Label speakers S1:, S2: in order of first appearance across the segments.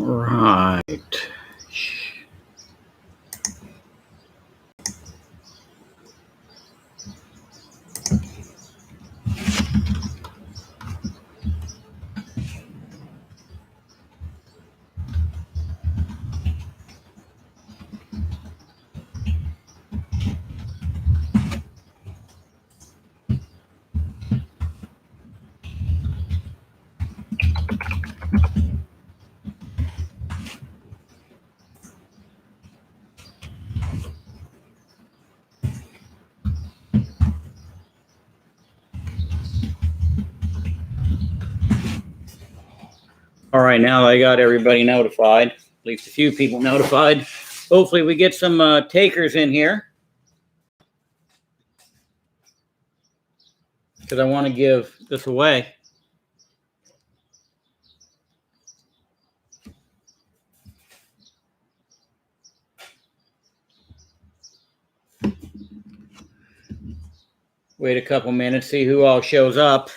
S1: Right. All right, now I got everybody notified, at least a few people notified. Hopefully we get some takers in here, because I want to give this away. Wait a couple minutes, see who all shows up.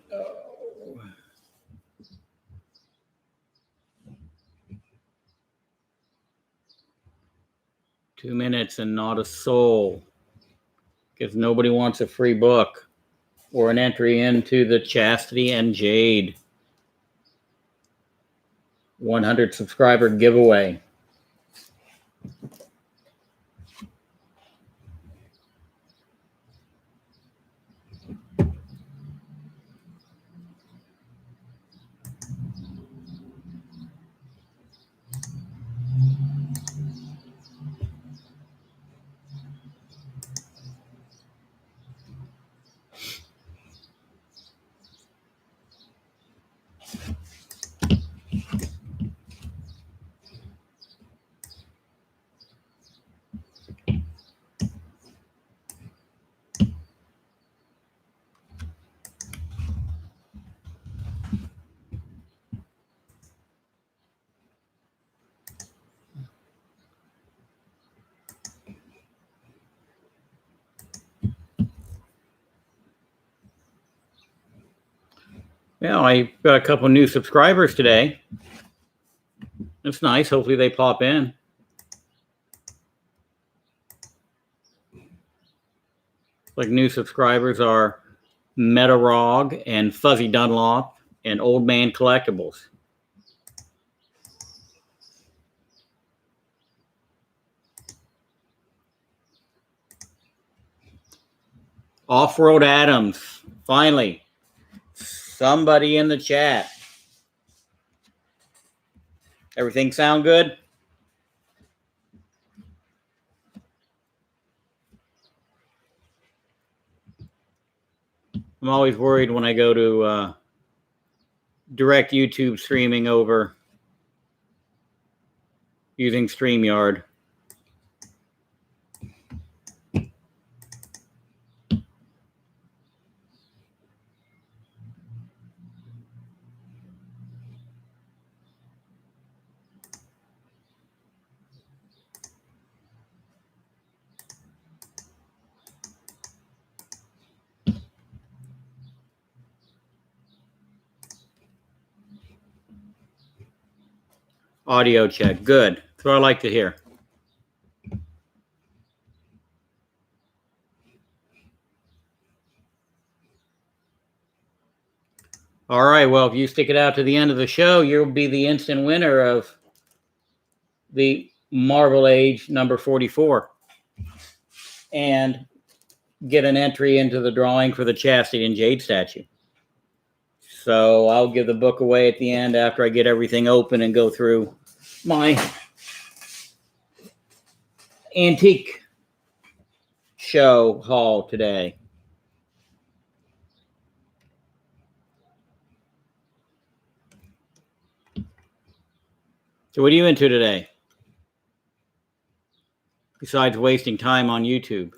S1: Oh. 2 minutes and not a soul, because nobody wants a free book or an entry into the Chastity and Jade 100 subscriber giveaway. Well, I got a couple new subscribers today. That's nice. Hopefully they pop in. Like new subscribers are Metarog and Fuzzy Dunlop and Old Man Collectibles. Off-Road Adams. Finally. Somebody in the chat. Everything sound good? I'm always worried when I go to direct YouTube streaming over using StreamYard. Audio check. Good. That's what I like to hear. All right. Well, if you stick it out to the end of the show, you'll be the instant winner of the Marvel Age number 44 and get an entry into the drawing for the Chastity and Jade statue. So I'll give the book away at the end after I get everything open and go through my antique show haul today. So what are you into today? Besides wasting time on YouTube?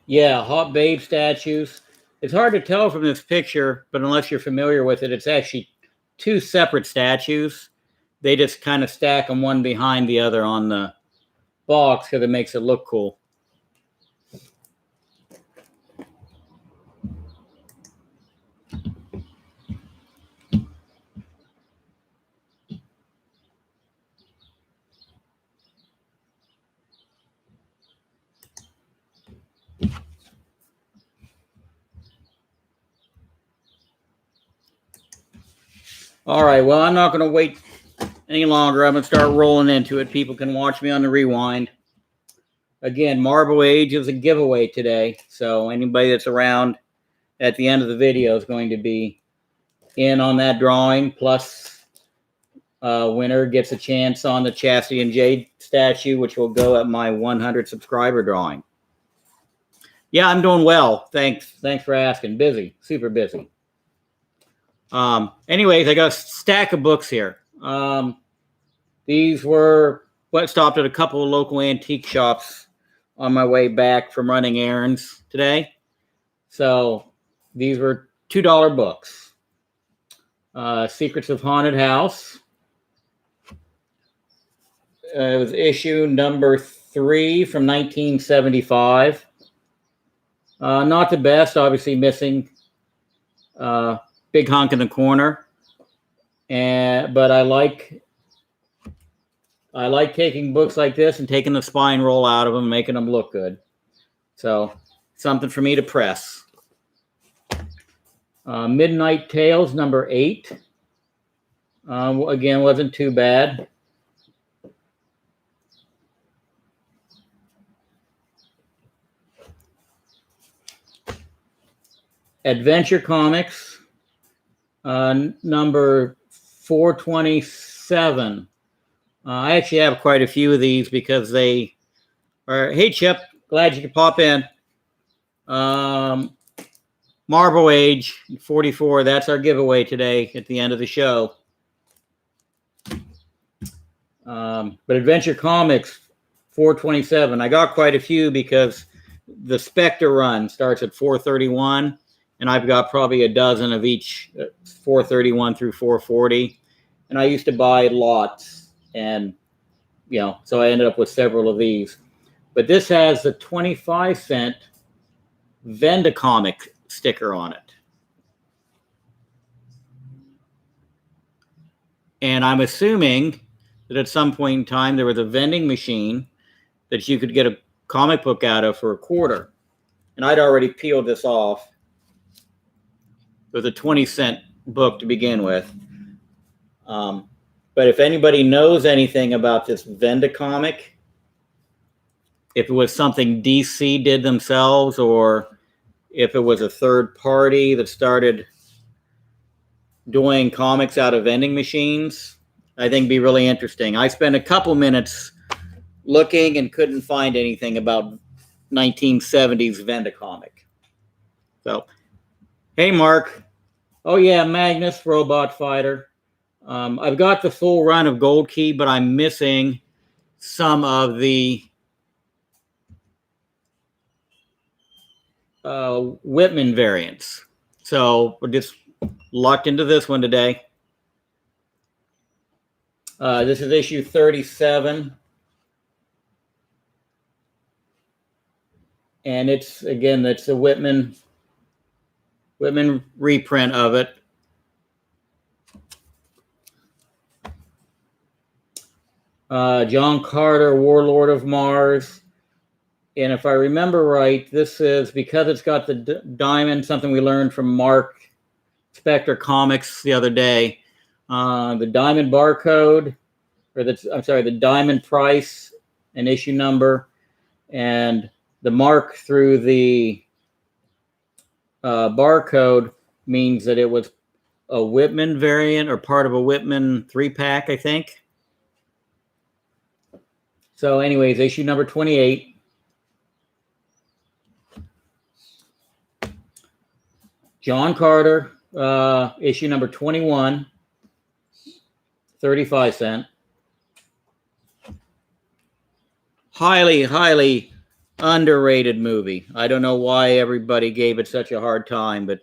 S1: Yeah, hot babe statues. It's hard to tell from this picture, but unless you're familiar with it, it's actually two separate statues. They just kind of stack them one behind the other on the box because it makes it look cool. All right, well, I'm not going to wait any longer. I'm going to start rolling into it. People can watch me on the rewind. Again, Marble Age is a giveaway today, so anybody that's around at the end of the video is going to be in on that drawing, plus winner gets a chance on the Chastity and Jade statue, which will go at my 100 subscriber drawing. Yeah, I'm doing well. Thanks for asking. Busy, super busy. Anyways, I got a stack of books here. These were stopped at a couple of local antique shops on my way back from running errands today. So these were $2 books. Secrets of Haunted House. It was issue number 3 from 1975. Not the best, obviously missing Big Honk in the Corner. But I like taking books like this and taking the spine roll out of them, making them look good. So something for me to press. Midnight Tales number 8. Again, wasn't too bad. Adventure Comics, number 427. I actually have quite a few of these because they are. Hey, Chip, glad you could pop in. Marble Age 44. That's our giveaway today at the end of the show. But Adventure Comics 427. I got quite a few because the Spectre run starts at 431. And I've got probably a dozen of each, 431 through 440. And I used to buy lots. And, so I ended up with several of these. But this has the 25-cent Vendacomic sticker on it. And I'm assuming that at some point in time there was a vending machine that you could get a comic book out of for $0.25. And I'd already peeled this off. It was a 20-cent book to begin with. But if anybody knows anything about this Vendacomic, if it was something DC did themselves or if it was a third party that started doing comics out of vending machines, I think it'd be really interesting. I spent a couple minutes looking and couldn't find anything about 1970s Vendacomic. So, hey, Mark. Oh, yeah, Magnus, Robot Fighter. I've got the full run of Gold Key, but I'm missing some of the Whitman variants. So we're just locked into this one today. This is issue 37. And it's a Whitman reprint of it. John Carter, Warlord of Mars. And if I remember right, this is because it's got the diamond, something we learned from Mark Spector Comics the other day. The diamond barcode, or the diamond price and issue number, and the mark through the barcode means that it was a Whitman variant or part of a Whitman 3-pack, I think. So anyways, issue number 28. John Carter, issue number 21, 35 cents. Highly, highly underrated movie. I don't know why everybody gave it such a hard time, but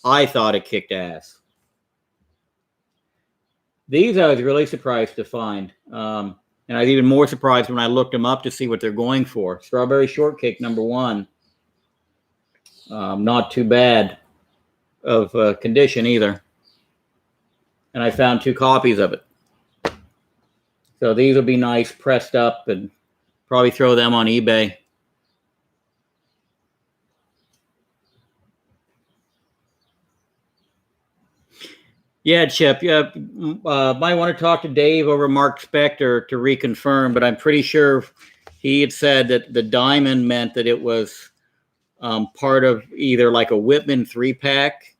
S1: I thought it kicked ass. These I was really surprised to find. And I was even more surprised when I looked them up to see what they're going for. Strawberry Shortcake number 1. Not too bad of condition either. And I found 2 copies of it. So these will be nice pressed up, and probably throw them on eBay. Yeah, Chip. Yeah, might want to talk to Dave over Mark Spector to reconfirm, but I'm pretty sure he had said that the diamond meant that it was part of either like a Whitman 3-pack,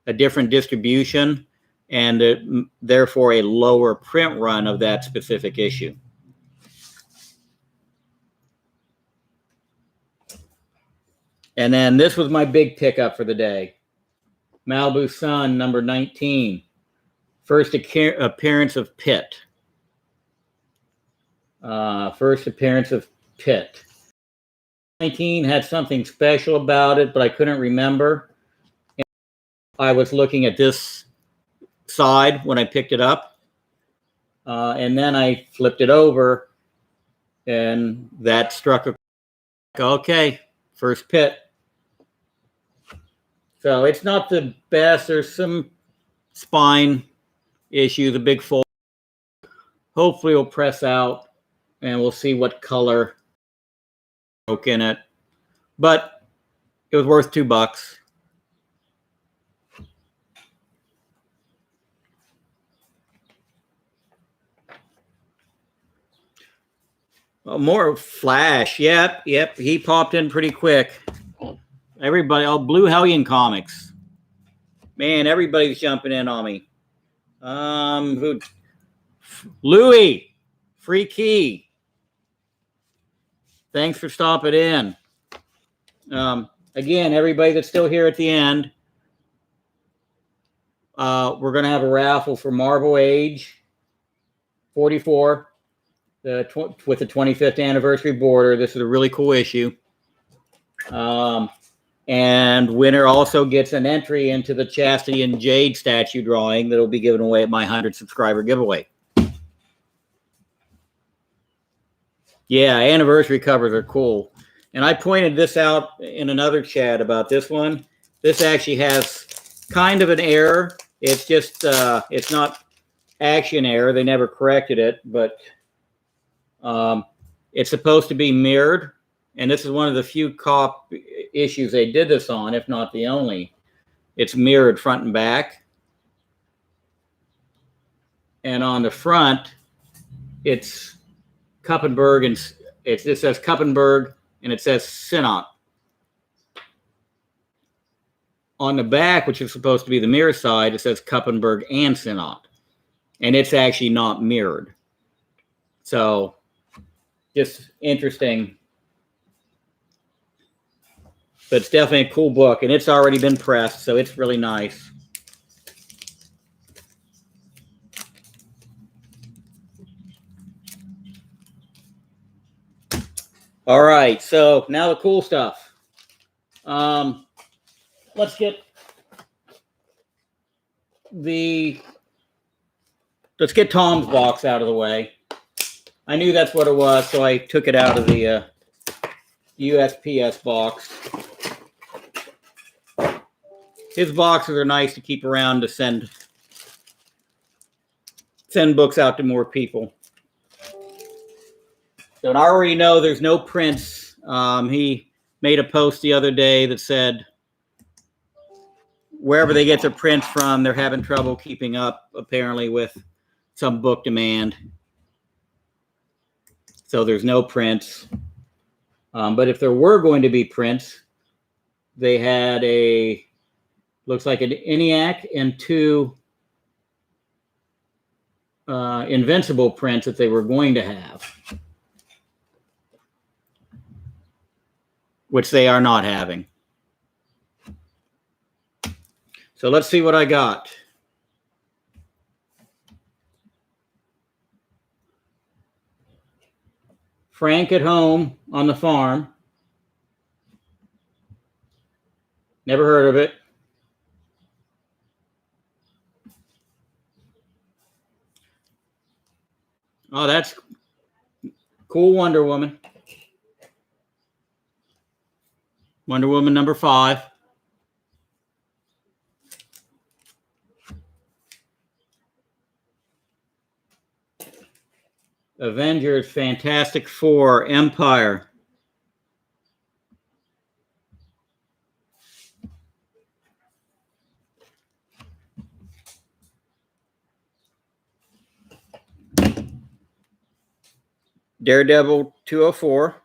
S1: a different distribution, and therefore a lower print run of that specific issue. And then this was my big pickup for the day. Malibu Sun, number 19. First appearance of Pitt. First appearance of Pitt. 19 had something special about it, but I couldn't remember. And I was looking at this side when I picked it up. And then I flipped it over, and that struck a... Okay, first Pitt. So it's not the best. There's some spine issues, a big fold. Hopefully it'll press out, and we'll see what color broke in it. But it was worth $2. More Flash. Yep. He popped in pretty quick. Everybody, Blue Hellion Comics. Man, everybody's jumping in on me. Louie, free key. Thanks for stopping in. Again, everybody that's still here at the end, we're going to have a raffle for Marvel Age 44 with the 25th anniversary border. This is a really cool issue. And winner also gets an entry into the Chastity and Jade statue drawing that will be given away at my 100 subscriber giveaway. Yeah, anniversary covers are cool. And I pointed this out in another chat about this one. This actually has kind of an error. It's just, it's not action error. They never corrected it, but it's supposed to be mirrored. And this is one of the few issues they did this on, if not the only. It's mirrored front and back. And on the front, it's Kuppenberg, and it says Kuppenberg, and it says Sinnott. On the back, which is supposed to be the mirror side, it says Kuppenberg and Sinnott. And it's actually not mirrored. So, just interesting. But it's definitely a cool book, and it's already been pressed, so it's really nice. All right, so now the cool stuff. Let's get Tom's box out of the way. I knew that's what it was, so I took it out of the USPS box. His boxes are nice to keep around to send books out to more people. So I already know there's no prints He made a post the other day that said wherever they get their prints from, they're having trouble keeping up, apparently, with some book demand. So there's no prints. But if there were going to be prints, they had looks like an ENIAC and 2 Invincible prints that they were going to have, which they are not having. So let's see what I got. Frank at Home on the Farm. Never heard of it. Oh, that's cool. Wonder Woman. Wonder Woman number 5. Avengers, Fantastic Four, Empire. Daredevil 204.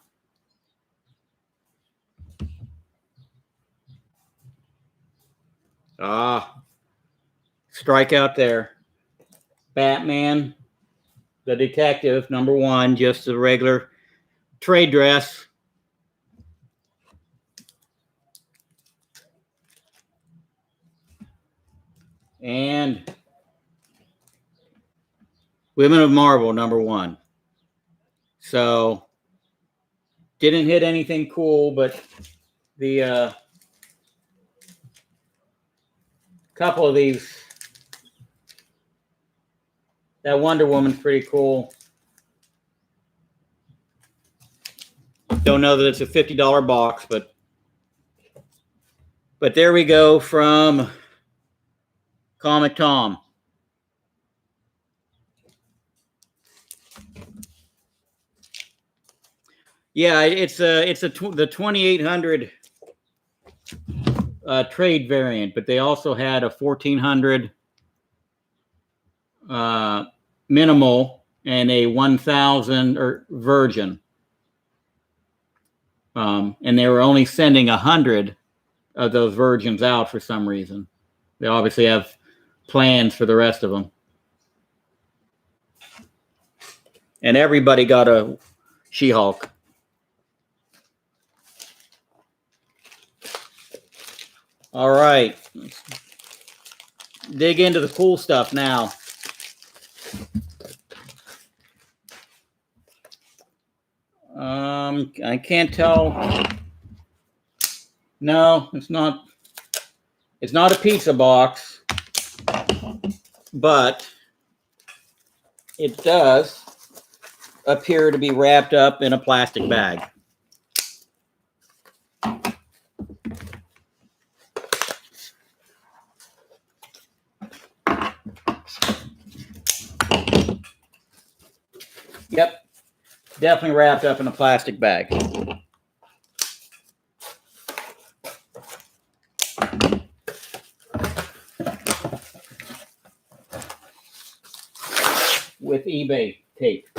S1: Strike out there. Batman, the Detective, number 1, just a regular trade dress. And Women of Marvel, number 1. So, didn't hit anything cool, but the couple of these, that Wonder Woman's pretty cool. Don't know that it's a $50 box, but there we go from Comic Tom. Yeah, it's the 2800 trade variant, but they also had a 1400 minimal and a 1000 or virgin. And they were only sending 100 of those virgins out for some reason. They obviously have plans for the rest of them. And everybody got a She-Hulk. All right. Let's dig into the cool stuff now. I can't tell. No, it's not. It's not a pizza box, but it does appear to be wrapped up in a plastic bag. Yep, definitely wrapped up in a plastic bag. With eBay tape.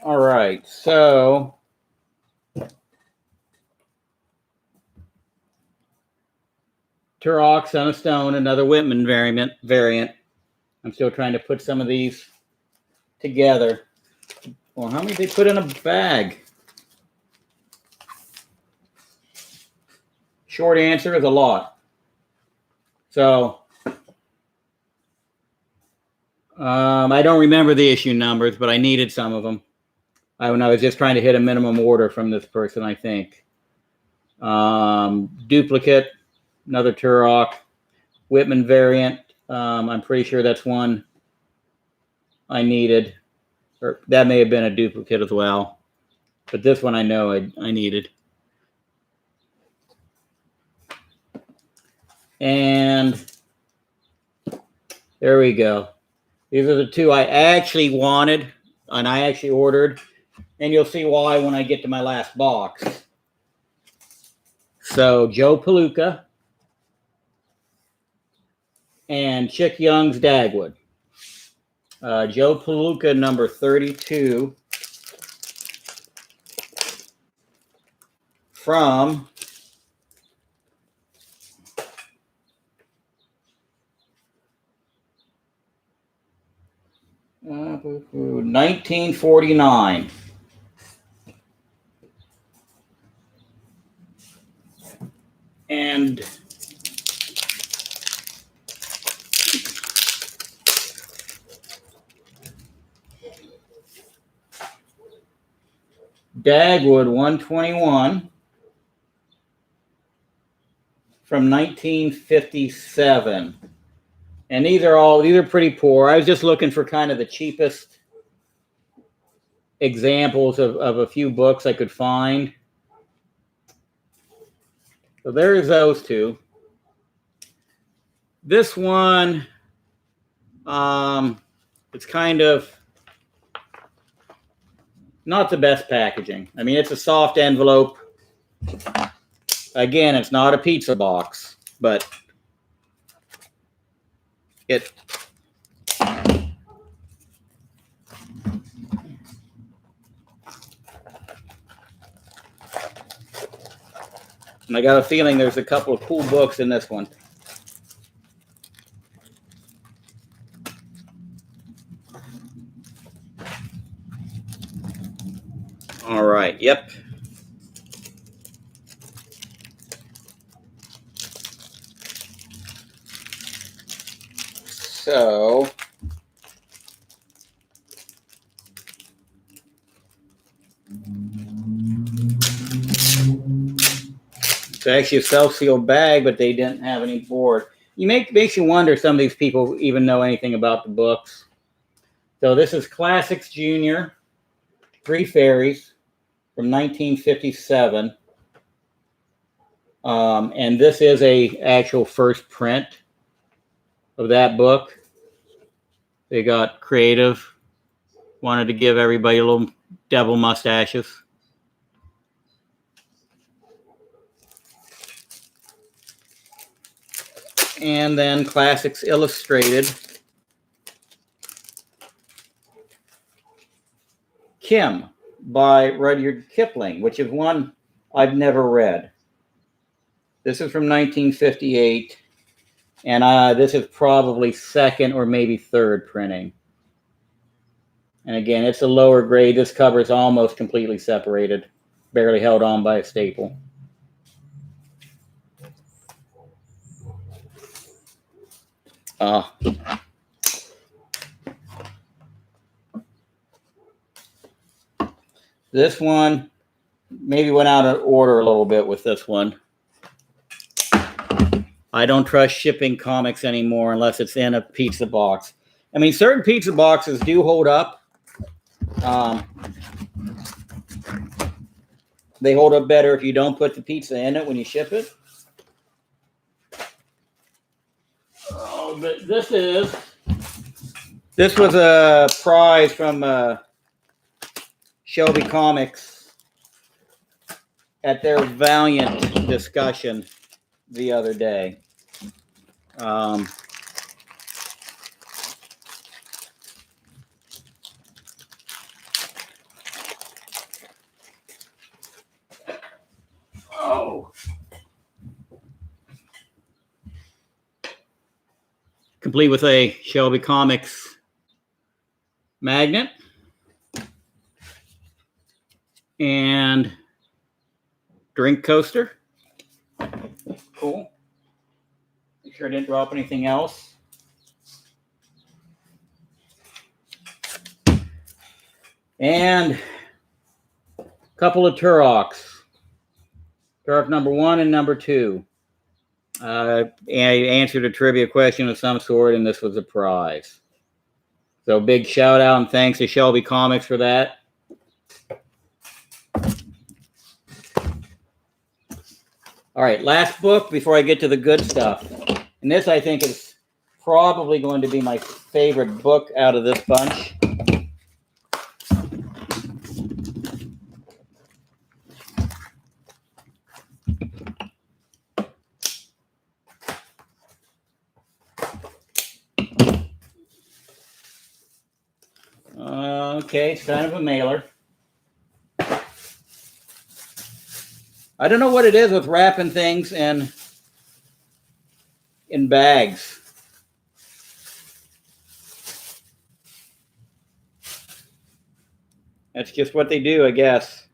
S1: All right, so Turok, Son of Stone, another Whitman variant. I'm still trying to put some of these together. Well, how many did they put in a bag? Short answer is a lot. So I don't remember the issue numbers, but I needed some of them. When I was just trying to hit a minimum order from this person, I think. Duplicate, another Turok, Whitman variant. I'm pretty sure that's one I needed. Or that may have been a duplicate as well. But this one I know I needed. And there we go. These are the two I actually wanted and I actually ordered. And you'll see why when I get to my last box. So Joe Palooka and Chick Young's Dagwood. Joe Palooka number 32 from 1949. And Dagwood 121 from 1957. And these are pretty poor. I was just looking for kind of the cheapest examples of a few books I could find. So there's those two. This one, it's kind of not the best packaging. I mean, it's a soft envelope. Again, it's not a pizza box, but it. And I got a feeling there's a couple of cool books in this one. All right, yep. So it's actually a self-sealed bag, but they didn't have any board. Makes you wonder if some of these people even know anything about the books. So this is Classics Junior, Three Fairies from 1957. And this is a actual first print of that book. They got creative, wanted to give everybody a little devil mustaches. And then Classics Illustrated. Kim by Rudyard Kipling, which is one I've never read. This is from 1958. And this is probably second or maybe third printing. And again, it's a lower grade. This cover is almost completely separated, barely held on by a staple. This one maybe went out of order a little bit with this one. I don't trust shipping comics anymore unless it's in a pizza box. I mean, certain pizza boxes do hold up. They hold up better if you don't put the pizza in it when you ship it. Oh, but this was a prize from Shelby Comics at their Valiant discussion the other day. Complete with a Shelby Comics magnet and drink coaster. Cool. Make sure I didn't drop anything else. And a couple of Turoks. Turok number 1 and number 2. I answered a trivia question of some sort, and this was a prize. So big shout out and thanks to Shelby Comics for that. All right, last book before I get to the good stuff. And this, I think, is probably going to be my favorite book out of this bunch. Okay, it's kind of a mailer. I don't know what it is with wrapping things in bags. That's just what they do, I guess.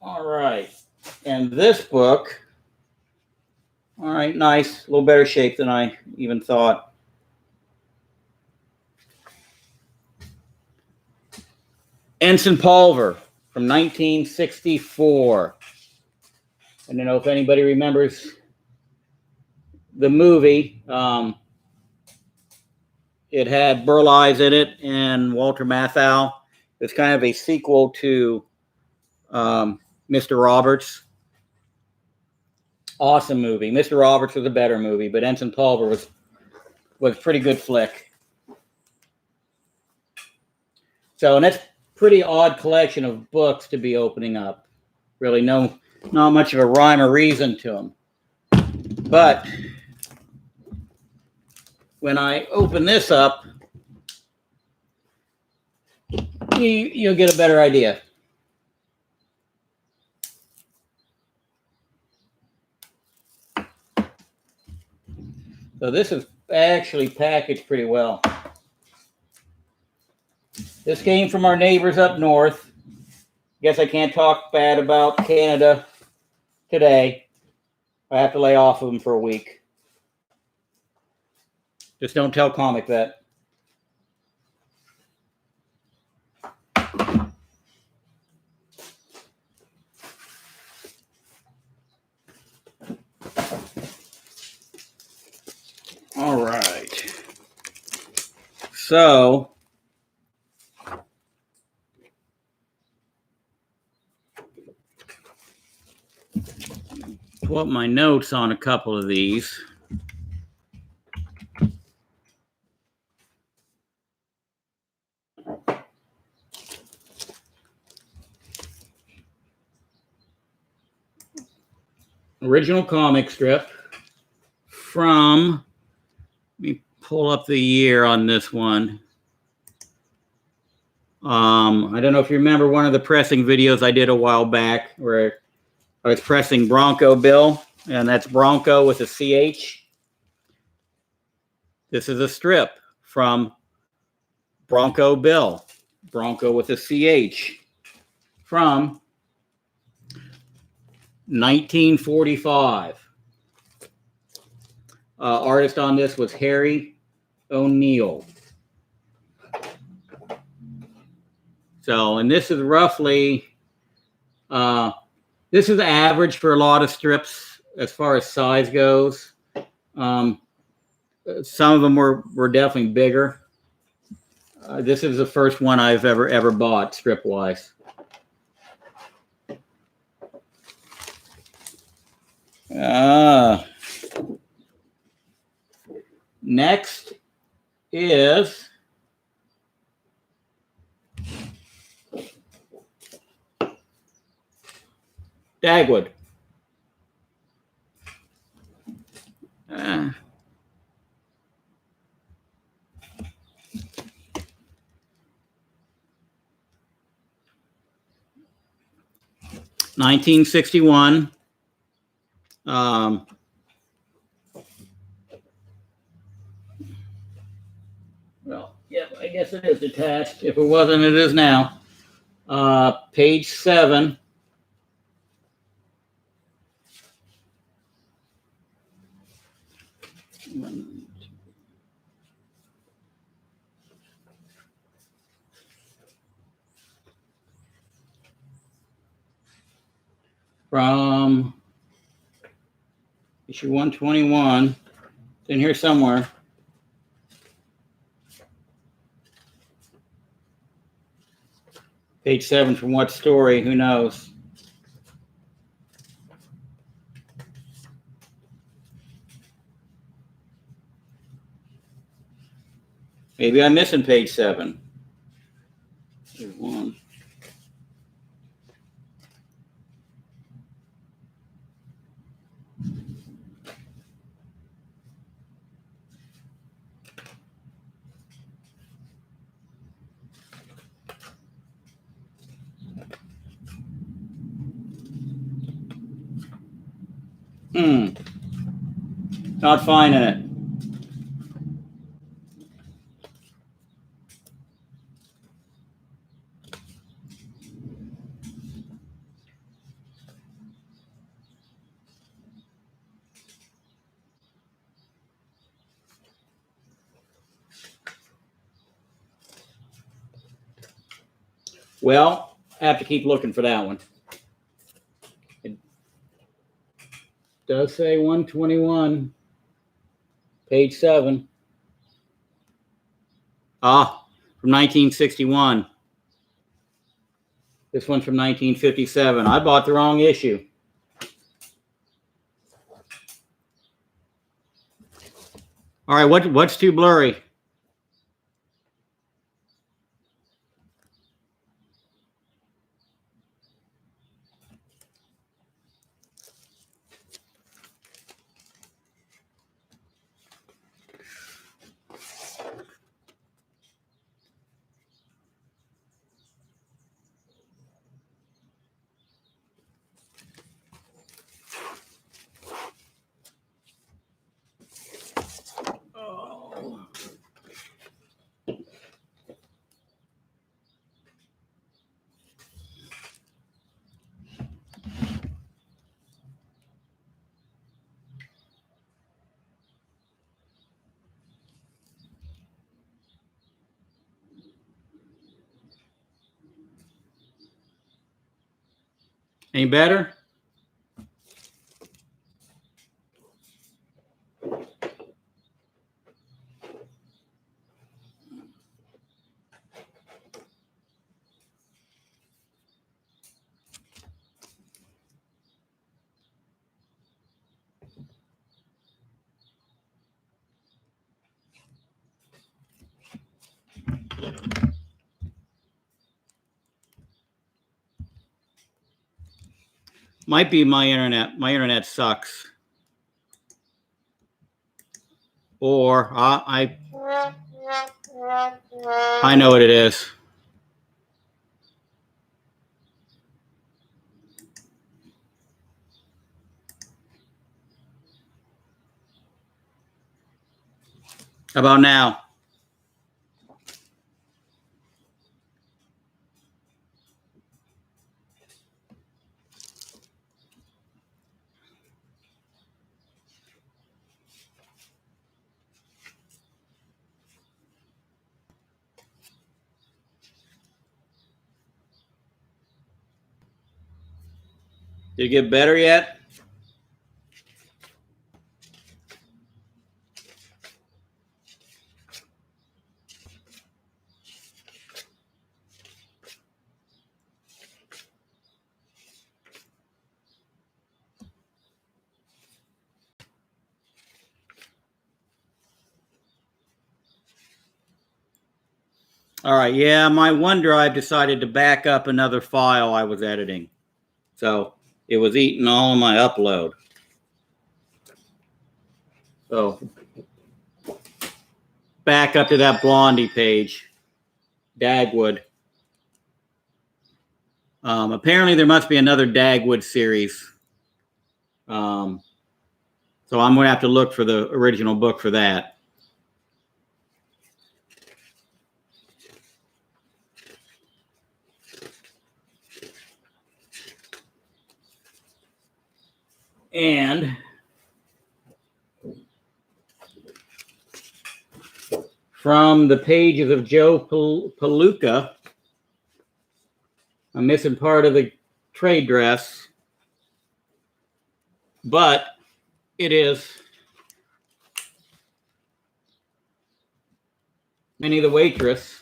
S1: All right. And this book, all right, nice. A little better shape than I even thought. Ensign Pulver from 1964. I don't know if anybody remembers the movie. It had Burl Ives in it and Walter Matthau. It's kind of a sequel to Mr. Roberts. Awesome movie. Mr. Roberts was a better movie, but Ensign Pulver was a pretty good flick. So, and that's pretty odd collection of books to be opening up. Really, not much of a rhyme or reason to them. But when I open this up, you'll get a better idea. So this is actually packaged pretty well. This came from our neighbors up north. Guess I can't talk bad about Canada today. I have to lay off of them for a week. Just don't tell Comic Vet. All right. So pull up my notes on a couple of these. Original comic strip from, let me pull up the year on this one. I don't know if you remember one of the pressing videos I did a while back where I was pressing Bronco Bill, and that's Bronco with a CH. This is a strip from Bronco Bill, Bronco with a CH, from 1945. Artist on this was Harry O'Neill. So, and this is roughly, this is average for a lot of strips as far as size goes. Some of them were definitely bigger. This is the first one I've ever bought strip-wise. Next is Dagwood. 1961. Well, yeah, I guess it is attached. If it wasn't, it is now. Page 7. From issue 121. It's in here somewhere. Page 7 from what story? Who knows? Maybe I'm missing page 7. There's one. Not finding it. Well, I have to keep looking for that one. It does say 121, page 7. From 1961. This one's from 1957. I bought the wrong issue. All right, what's too blurry? Any better? Might be my internet. My internet sucks. Or I know what it is. How about now? Did it get better yet? All right, yeah, my OneDrive decided to back up another file I was editing. So it was eating all of my upload. So back up to that Blondie page, Dagwood. Apparently there must be another Dagwood series. So I'm going to have to look for the original book for that. And from the pages of Joe Palooka, I'm missing part of the trade dress, but it is Minnie the Waitress.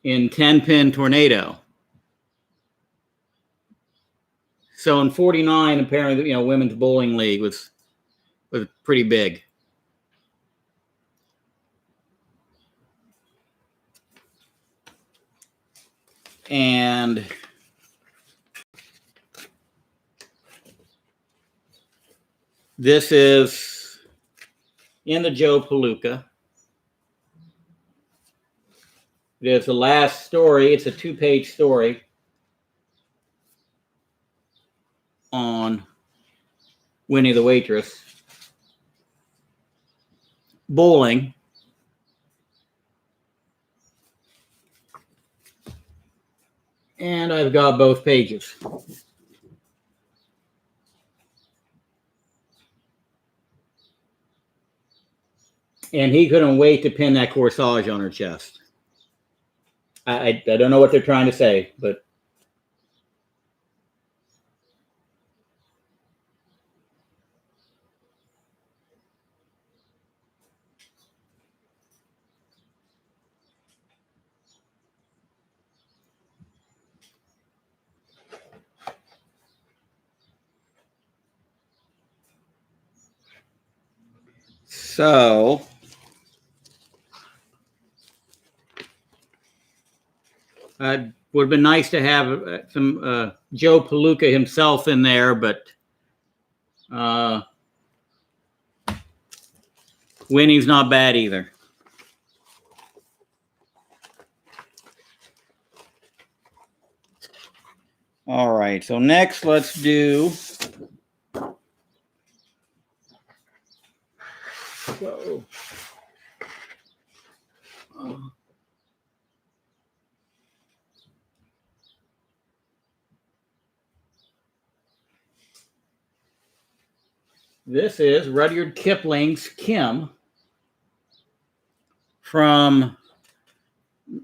S1: in 10-pin tornado. So in 49, apparently, women's bowling league was pretty big. And this is in the Joe Palooka. It is the last story. It's a 2-page story on Winnie the Waitress bowling. And I've got both pages. And he couldn't wait to pin that corsage on her chest. I don't know what they're trying to say, but so it would have been nice to have some Joe Palooka himself in there, but Winnie's not bad either. All right, so next let's do. So, this is Rudyard Kipling's Kim from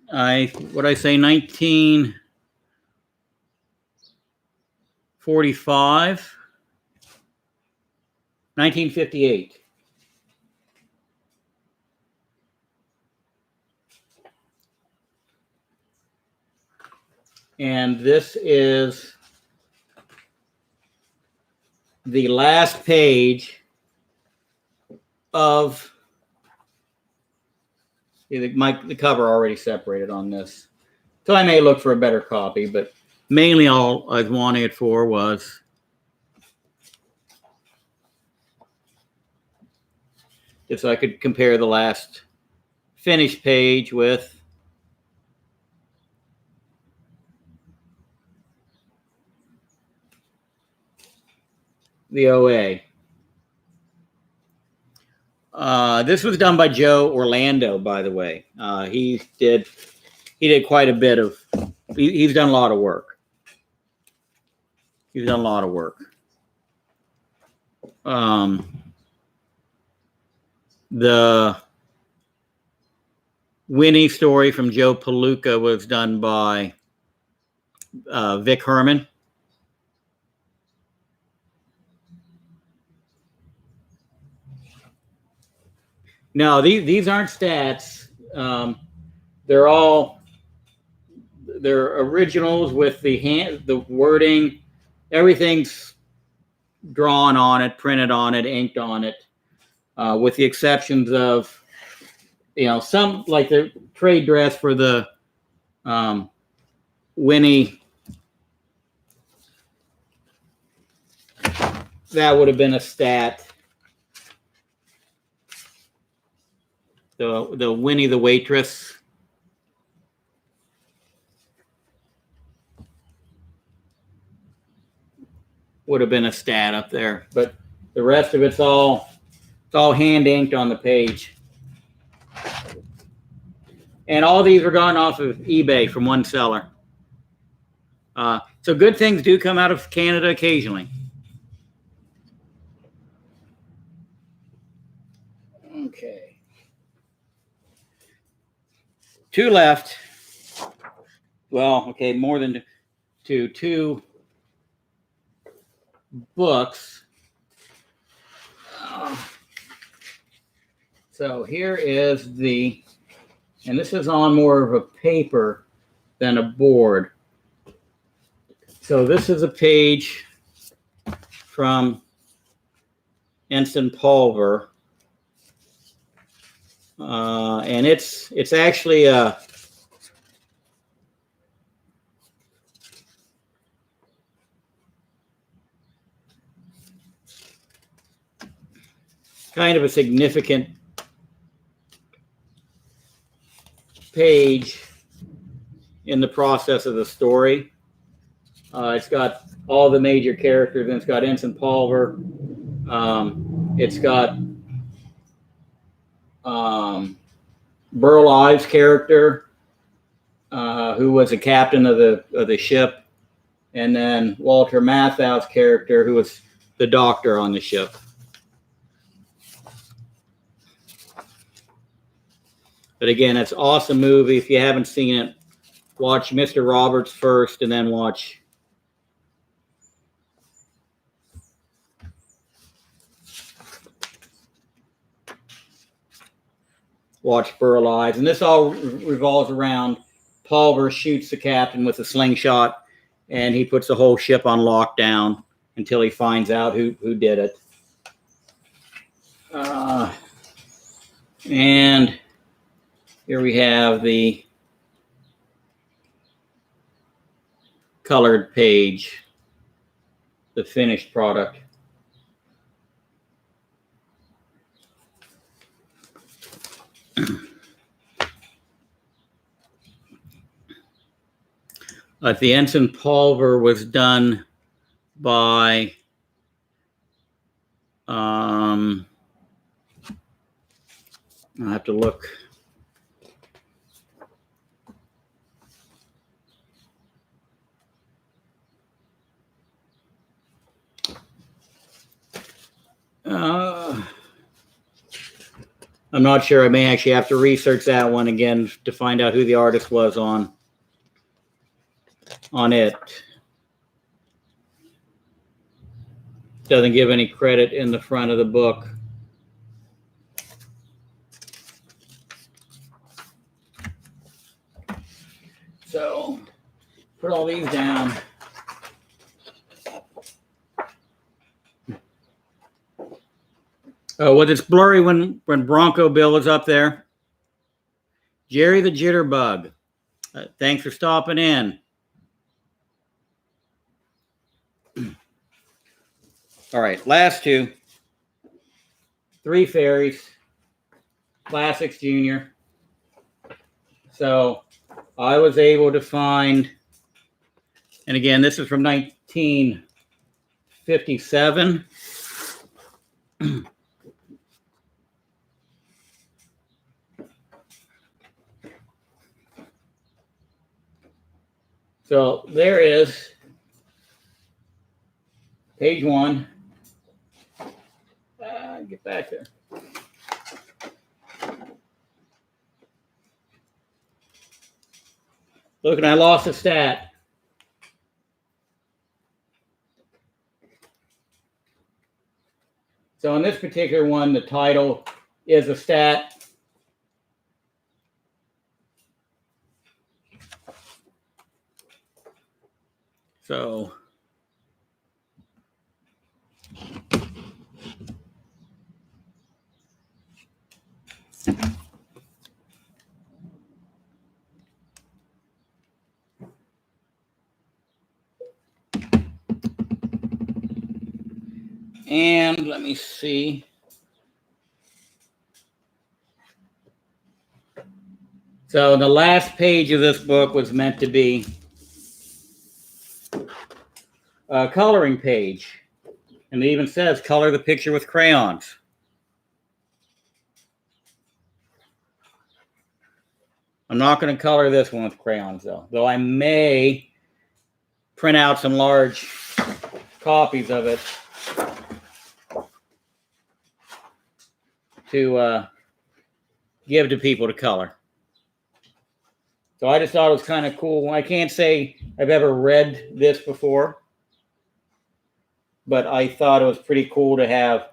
S1: 1958. And this is the last page of the cover already separated on this. So I may look for a better copy, but mainly all I was wanting it for was just so I could compare the last finished page with the OA. This was done by Joe Orlando, by the way. He did quite a bit of. He's done a lot of work. He's done a lot of work. The Winnie story from Joe Palooka was done by Vic Herman. No, these aren't stats. They're originals with the wording, everything's drawn on it, printed on it, inked on it, with the exceptions of, some like the trade dress for the Winnie. That would have been a stat. The Winnie the Waitress. Would have been a stat up there, but the rest of it's all hand inked on the page. And all these were gone off of eBay from one seller. So good things do come out of Canada occasionally. Okay. 2 left. Well, okay, more than two books. So here is and this is on more of a paper. than a board. So this is a page from Ensign Pulver, and it's actually a kind of a significant page in the process of the story. It's got all the major characters, and it's got Ensign Pulver. It's got Burl Ives' character, who was a captain of the ship, and then Walter Matthau's character, who was the doctor on the ship. But again, it's an awesome movie. If you haven't seen it, watch Mr. Roberts first, and then watch Burl Ives. And this all revolves around Pulver shoots the captain with a slingshot, and he puts the whole ship on lockdown until he finds out who did it. And here we have the colored page, the finished product. The Ensign Pulver was done by I'll have to look. I'm not sure. I may actually have to research that one again to find out who the artist was on it. Doesn't give any credit in the front of the book. So put all these down. Was it blurry when Bronco Bill was up there? Jerry the Jitterbug. Thanks for stopping in. All right, last two. Three Fairies, Classics Junior. So I was able to find, and again, this is from 1957. So there is page one. Get back there. Look, and I lost a stat. So on this particular one, the title is a stat. So and let me see. So the last page of this book was meant to be a coloring page. And it even says, color the picture with crayons. I'm not going to color this one with crayons, though I may print out some large copies of it to give to people to color. So I just thought it was kind of cool. I can't say I've ever read this before, but I thought it was pretty cool to have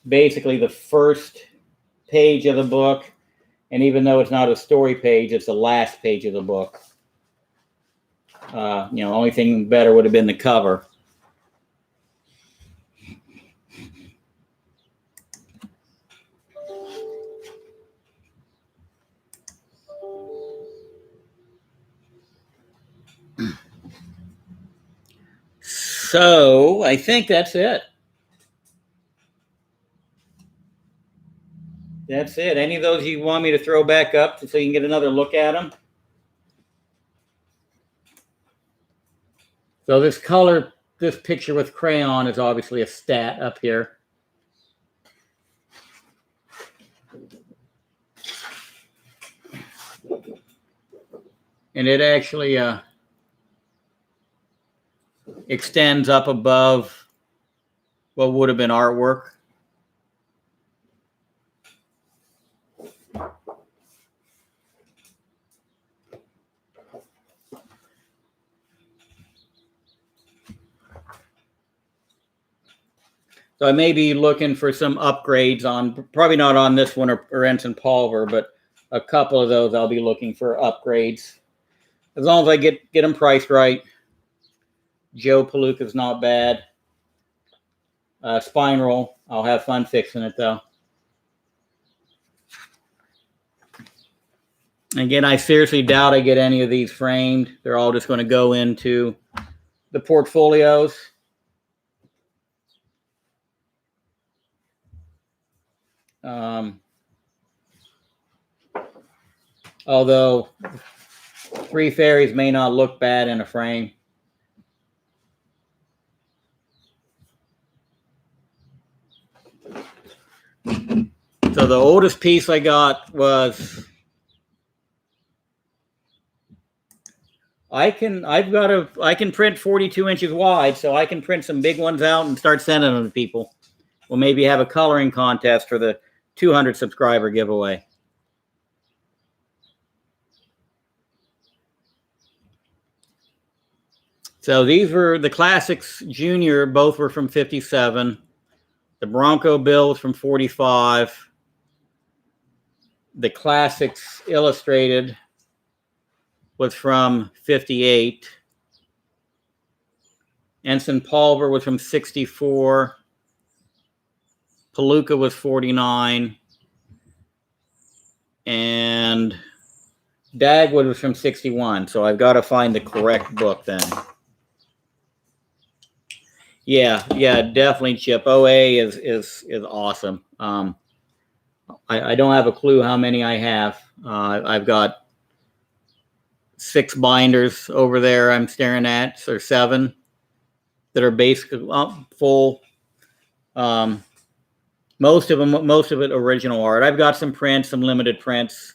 S1: basically the first page of the book And even though it's not a story page, it's the last page of the book. Only thing better would have been the cover. So I think that's it. That's it. Any of those you want me to throw back up so you can get another look at them? So this picture with crayon is obviously a stat up here. And it actually extends up above what would have been artwork. So I may be looking for some upgrades on, probably not on this one or Ensign Pulver, but a couple of those I'll be looking for upgrades. As long as I get them priced right. Joe Palooka's not bad. Spine roll, I'll have fun fixing it though. Again, I seriously doubt I get any of these framed. They're all just going to go into the portfolios. Although Three Fairies may not look bad in a frame. So the oldest piece I got was I can print 42 inches wide, so I can print some big ones out and start sending them to people. We'll maybe have a coloring contest for the 200 subscriber giveaway. So these were the Classics Junior, both were from 57. The Bronco Bill was from 45. The Classics Illustrated was from 58. Ensign Pulver was from 64. Palooka was 49. And Dagwood was from 61. So I've got to find the correct book then. Yeah, definitely, Chip. OA is awesome. I don't have a clue how many I have. I've got 6 binders over there I'm staring at, or 7 that are basically full. Most of it original art. I've got some prints, some limited prints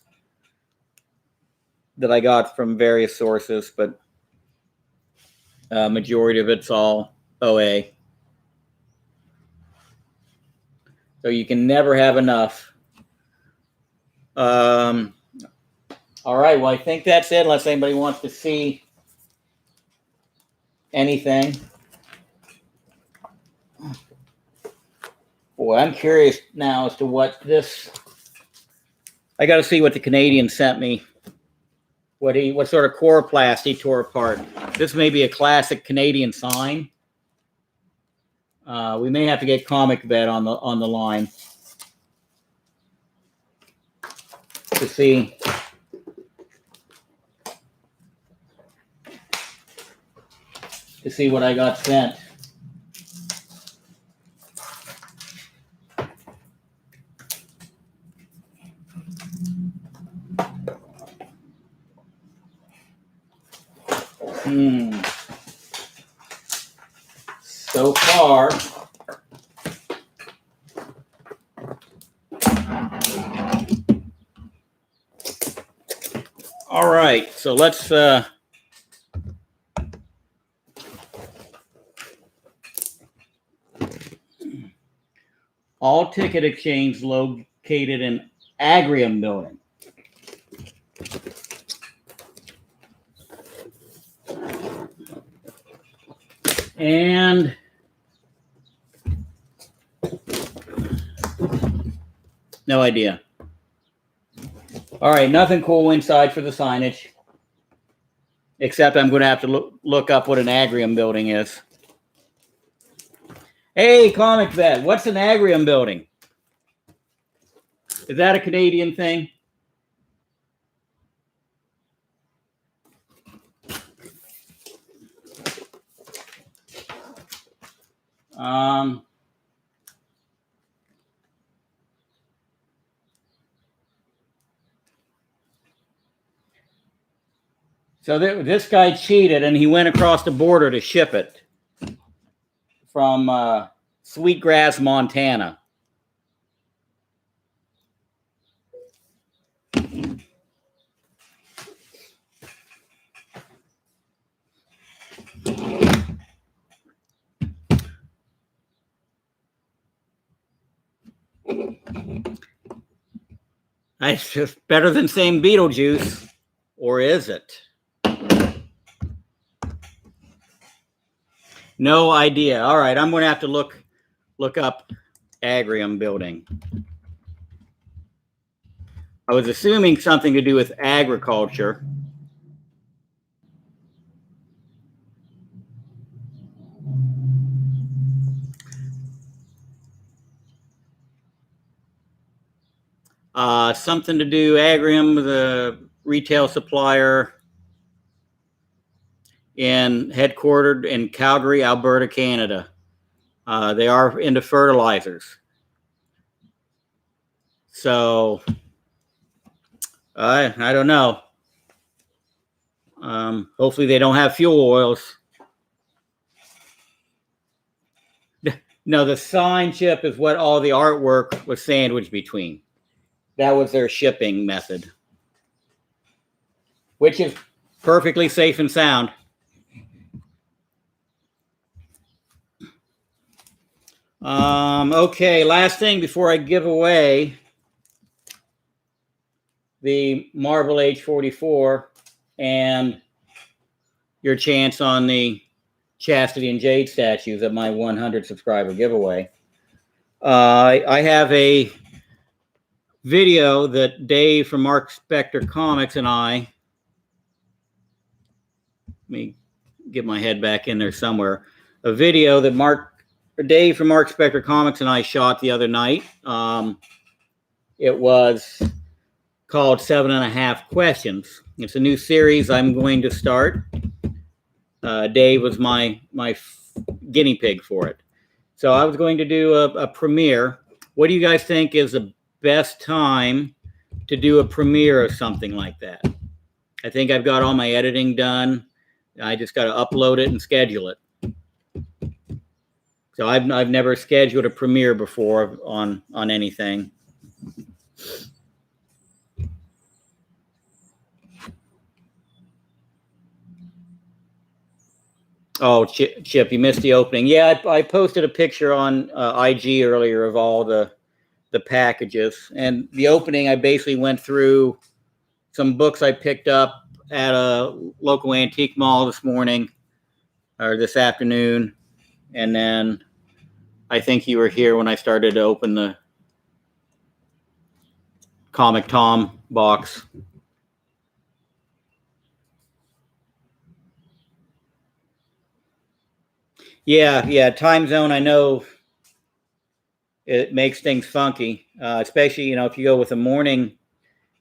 S1: that I got from various sources, but majority of it's all OA. So you can never have enough. All right, well, I think that's it, unless anybody wants to see anything. Boy, I'm curious now as to what this... I got to see what the Canadian sent me. What sort of coroplast he tore apart. This may be a classic Canadian sign. We may have to get Comic Vet on the line to see what I got sent. So far, all right, so let's all ticket exchange located in Agrium building. And no idea. All right, nothing cool inside for the signage, except I'm going to have to look up what an agrium building is. Hey, Comic Vet, what's an agrium building? Is that a Canadian thing? So this guy cheated, and he went across the border to ship it from Sweetgrass, Montana. It's just better than saying Beetlejuice, or is it? No idea. All right, I'm going to have to look up agrium building. I was assuming something to do with agriculture. Something to do, agrium, the retail supplier headquartered in Calgary, Alberta, Canada. They are into fertilizers. So, I don't know. Hopefully they don't have fuel oils. No, the sign chip is what all the artwork was sandwiched between. That was their shipping method, which is perfectly safe and sound. Okay, last thing before I give away the Marble Age 44 and your chance on the Chastity and Jade statues at my 100 subscriber giveaway. I have a video that Dave from Mark Spector Comics and I, let me get my head back in there somewhere, a video that Dave from Mark Spector Comics and I shot the other night. It was called 7.5 Questions. It's a new series I'm going to start. Dave was my guinea pig for it. So I was going to do a premiere. What do you guys think is the best time to do a premiere of something like that? I think I've got all my editing done. I just got to upload it and schedule it. So I've never scheduled a premiere before on anything. Oh, Chip, you missed the opening. Yeah, I posted a picture on IG earlier of all the packages. And the opening, I basically went through some books I picked up at a local antique mall this morning or this afternoon. And then I think you were here when I started to open the Comic Tom box. Yeah, time zone, I know it makes things funky, especially, if you go with a morning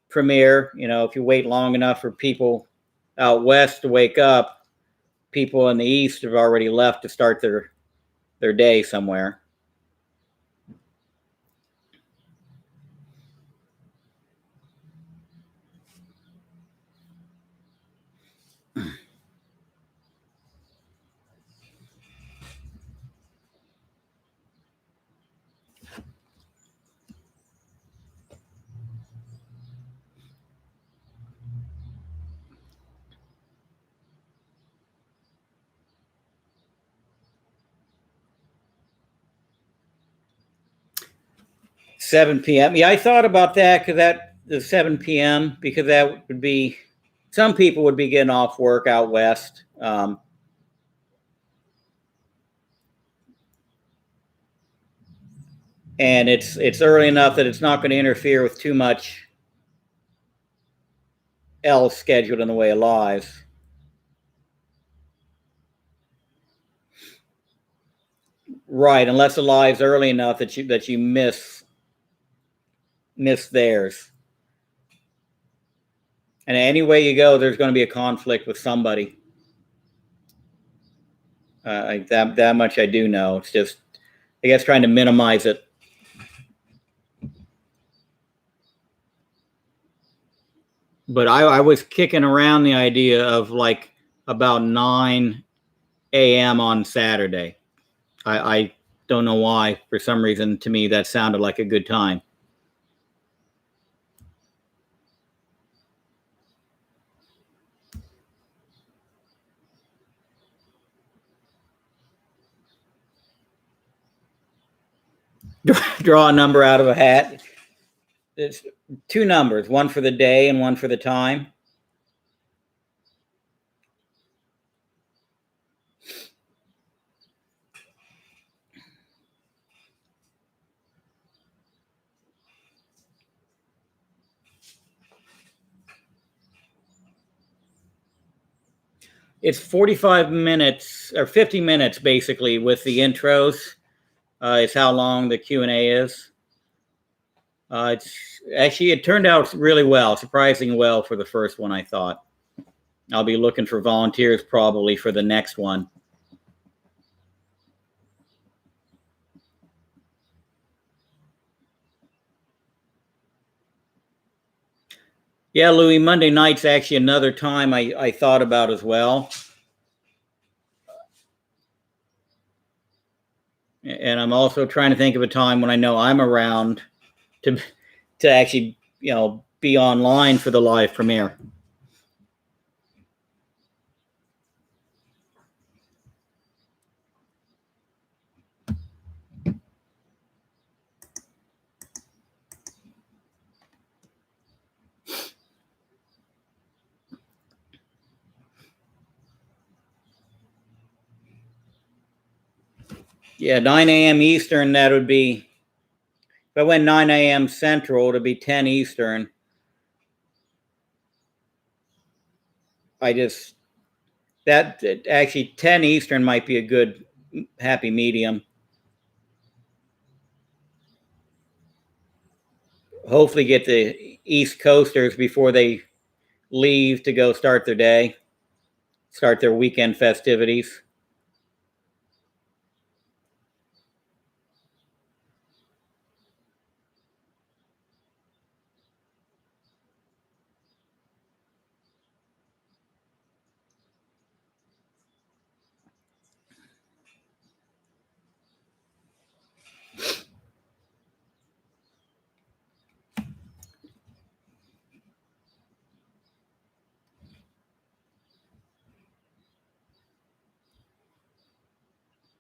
S1: premiere, if you wait long enough for people out west to wake up, people in the east have already left to start their day somewhere. $7 p.m. Yeah, I thought about that the 7 p.m. because that would be, some people would be getting off work out west. And it's early enough that it's not going to interfere with too much else scheduled in the way of lives. Right, unless the live's early enough that you miss theirs. And any way you go, there's going to be a conflict with somebody. That much I do know. It's just, I guess, trying to minimize it. But I was kicking around the idea of like about 9 a.m. on Saturday. I don't know why. For some reason, to me, that sounded like a good time. Draw a number out of a hat. It's 2 numbers, one for the day and one for the time. It's 45 minutes or 50 minutes basically with the intros. Is how long the Q&A is. It's actually, it turned out really well, surprisingly well for the first one, I thought. I'll be looking for volunteers probably for the next one. Yeah, Louis, Monday night's actually another time I thought about as well. And I'm also trying to think of a time when I know I'm around to actually, be online for the live premiere. Yeah, 9 a.m. Eastern, that would be, if I went 9 a.m. Central, it would be 10 Eastern. That actually 10 Eastern might be a good happy medium. Hopefully get the East Coasters before they leave to go start their day, start their weekend festivities.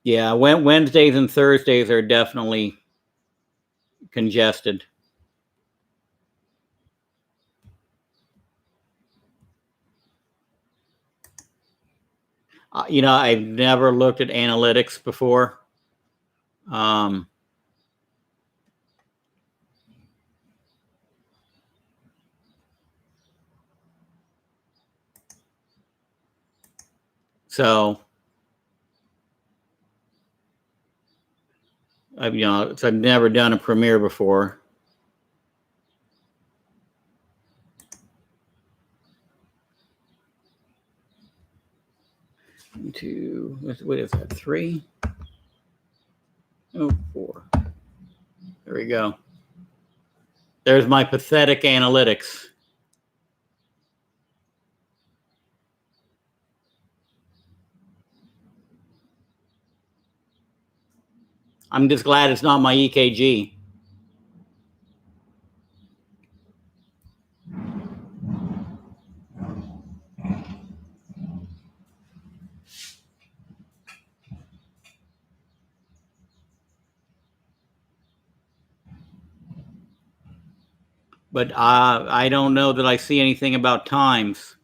S1: Yeah, Wednesdays and Thursdays are definitely congested. I've never looked at analytics before. So I've never done a premiere before. What is that? 3? Oh, 4. There we go. There's my pathetic analytics. I'm just glad it's not my EKG. But I don't know that I see anything about times.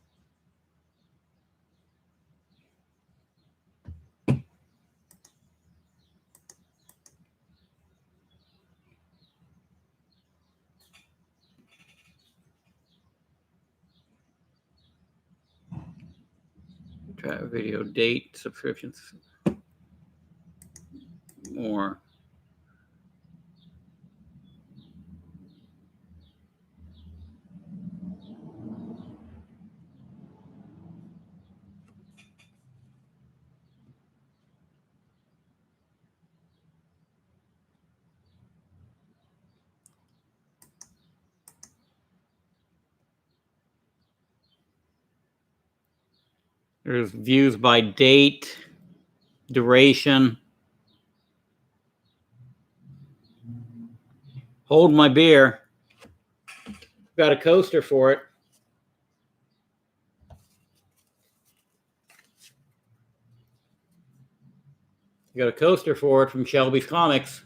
S1: archive video date subscriptions. More. There's views by date, duration. Hold my beer. Got a coaster for it. Got a coaster for it from Shelby's Comics.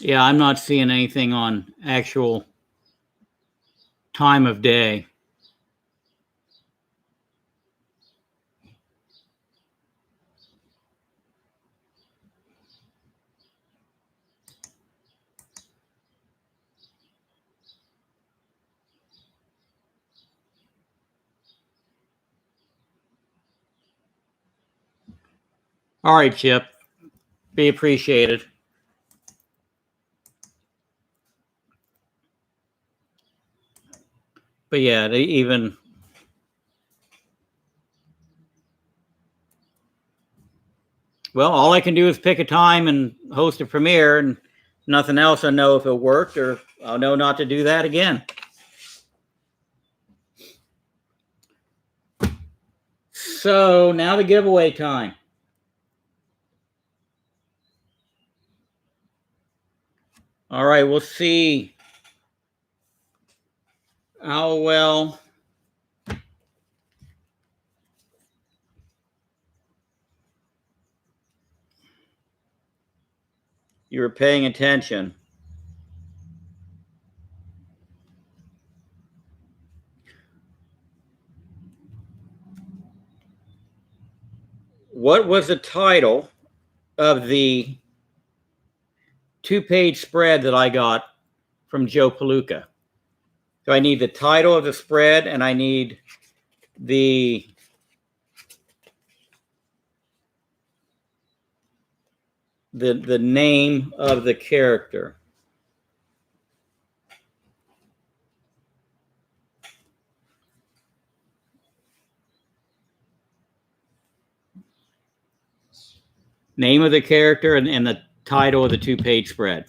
S1: Yeah, I'm not seeing anything on actual time of day. All right, Chip. Be appreciated. But yeah, they even well, all I can do is pick a time and host a premiere, and nothing else. I know if it worked, or I'll know not to do that again. So now the giveaway time. All right, we'll see how well you were paying attention. What was the title of the 2-page spread that I got from Joe Palooka? So I need the title of the spread, and I need the name of the character. Name of the character and the title of the 2-page spread.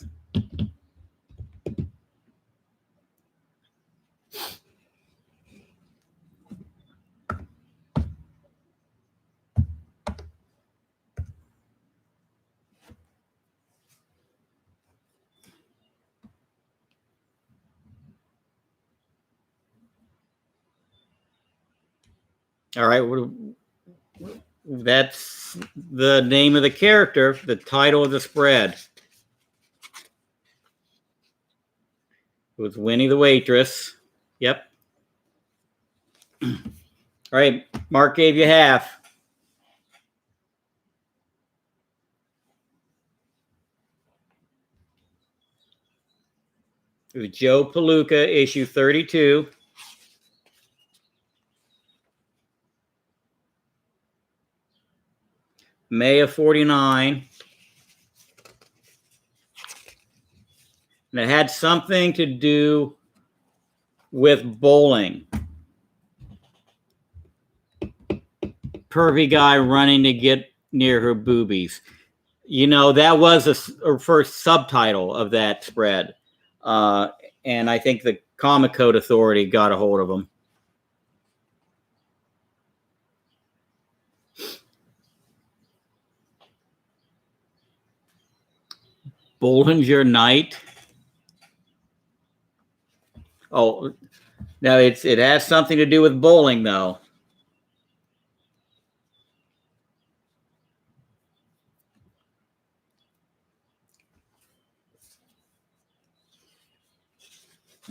S1: All right, that's the name of the character, the title of the spread. It was Winnie the Waitress. Yep. All right, Mark gave you half. It was Joe Palooka, issue 32. May of 49. And it had something to do with bowling. Pervy guy running to get near her boobies. You know, that was a first subtitle of that spread. And I think the Comic Code Authority got a hold of them. Bollinger Knight. Oh, now it has something to do with bowling, though.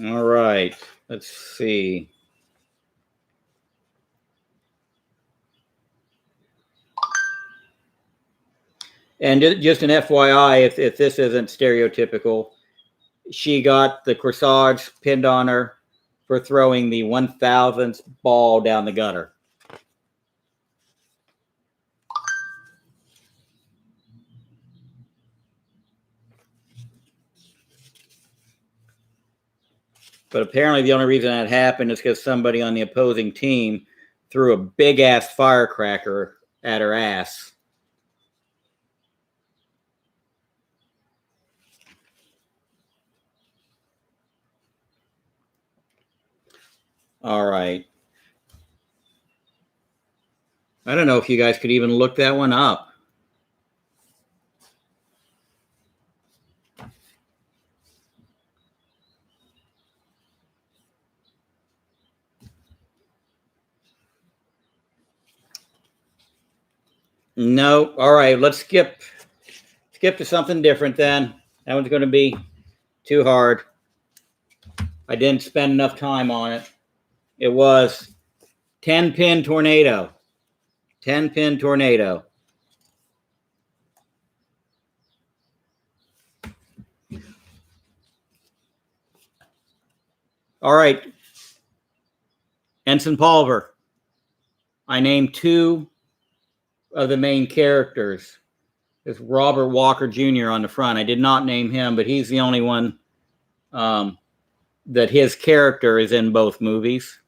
S1: All right, let's see. And just an FYI, if this isn't stereotypical, she got the corsage pinned on her for throwing the 1,000th ball down the gutter. But apparently the only reason that happened is because somebody on the opposing team threw a big-ass firecracker at her ass. All right. I don't know if you guys could even look that one up. No. All right. Let's skip to something different then. That one's going to be too hard. I didn't spend enough time on it. It was 10-pin tornado. 10-pin tornado. All right. Ensign Pulver. I named two of the main characters. There's Robert Walker Jr. on the front. I did not name him, but he's the only one that his character is in both movies.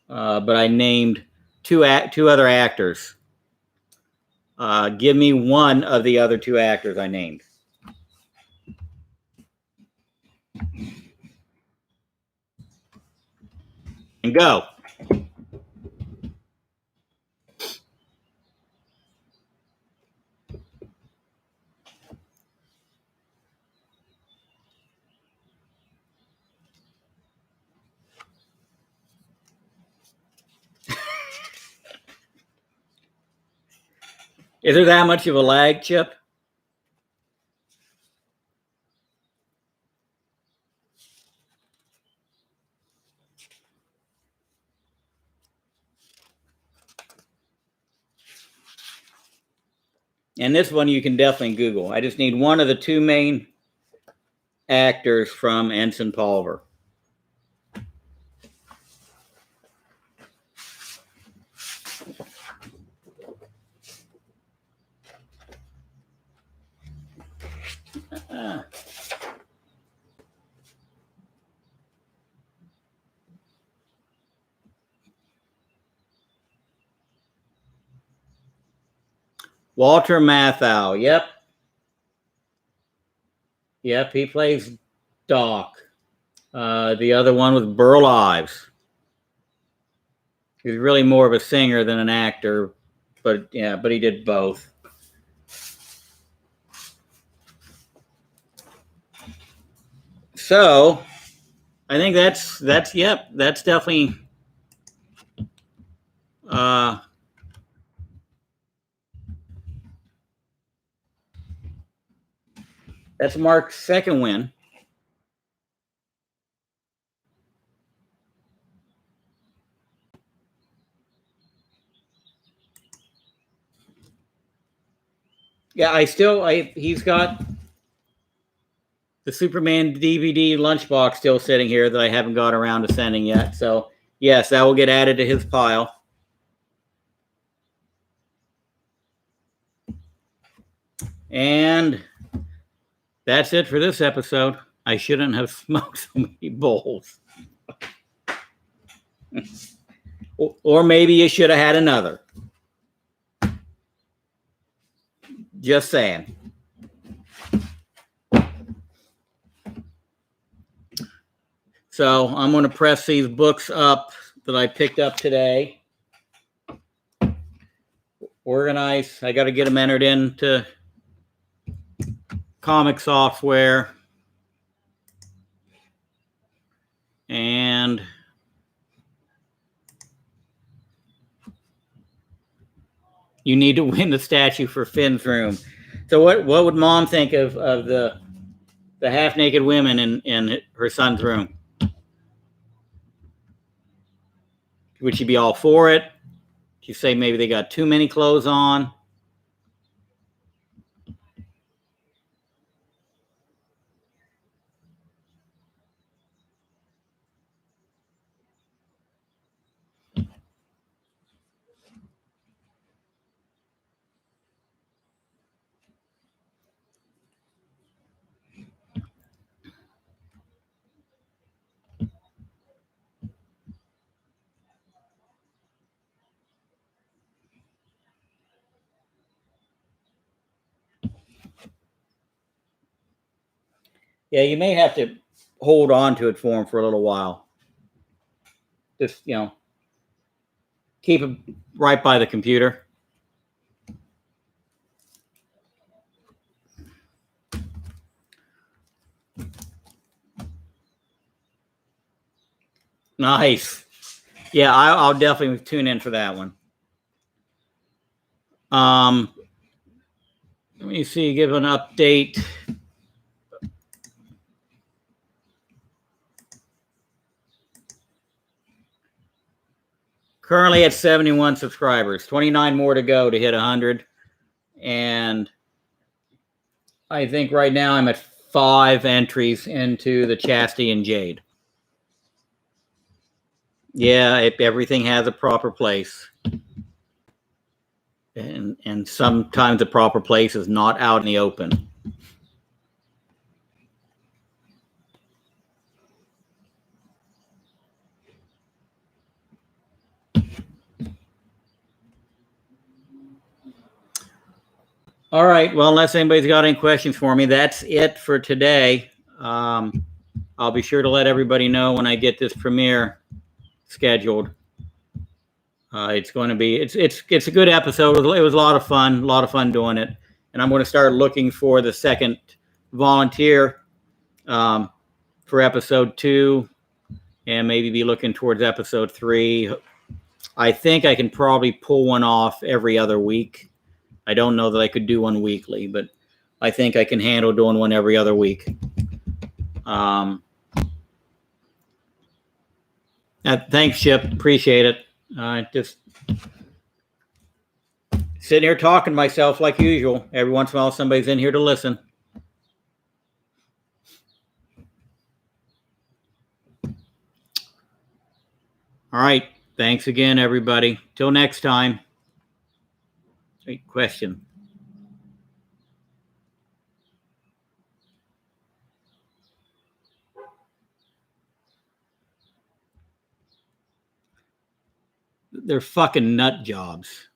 S1: But I named two other actors. Give me one of the other two actors I named. And go. Is there that much of a lag, Chip? And this one you can definitely Google. I just need one of the two main actors from Ensign Pulver. Walter Matthau. Yep. Yep, he plays Doc. The other one was Burl Ives. He's really more of a singer than an actor, but yeah, but he did both. So, I think that's definitely that's Mark's second win. Yeah, he's got the Superman DVD lunchbox still sitting here that I haven't got around to sending yet. So, yes, that will get added to his pile. And that's it for this episode. I shouldn't have smoked so many bowls. Or maybe you should have had another. Just saying. So I'm going to press these books up that I picked up today. Organize. I got to get them entered into comic software. And you need to win the statue for Finn's room. So what would Mom think of the half-naked women in her son's room? Would she be all for it? You say maybe they got too many clothes on? Yeah, you may have to hold on to it for him for a little while. Just, keep it right by the computer. Nice. Yeah, I'll definitely tune in for that one. Let me see, give an update. Currently at 71 subscribers, 29 more to go to hit 100. And I think right now I'm at 5 entries into the Chastity and Jade. Yeah, everything has a proper place. And sometimes the proper place is not out in the open. All right. Well, unless anybody's got any questions for me, that's it for today. I'll be sure to let everybody know when I get this premiere scheduled. It's going to be it's a good episode. It was a lot of fun doing it, and I'm going to start looking for the second volunteer for episode 2, and maybe be looking towards episode 3. I think I can probably pull one off every other week. I don't know that I could do one weekly, but I think I can handle doing one every other week. Thanks, Chip. Appreciate it. Just sitting here talking to myself like usual. Every once in a while, somebody's in here to listen. All right. Thanks again, everybody. Till next time. Great question. They're fucking nut jobs.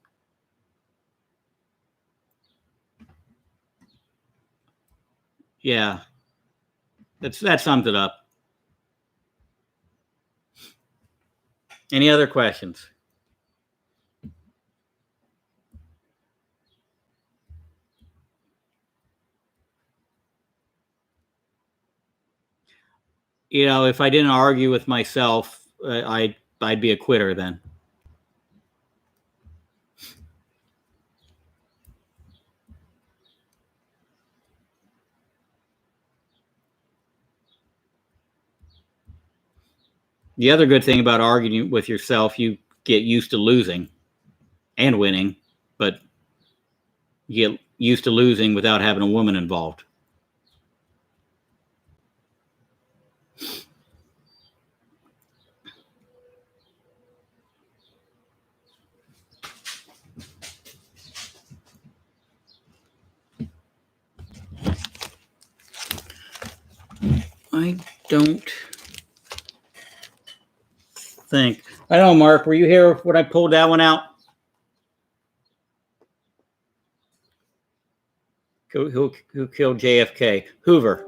S1: Yeah. That sums it up. Any other questions? If I didn't argue with myself, I'd be a quitter then. The other good thing about arguing with yourself, you get used to losing and winning, but you get used to losing without having a woman involved. I don't think. I don't know, Mark, were you here when I pulled that one out? Who killed JFK? Hoover.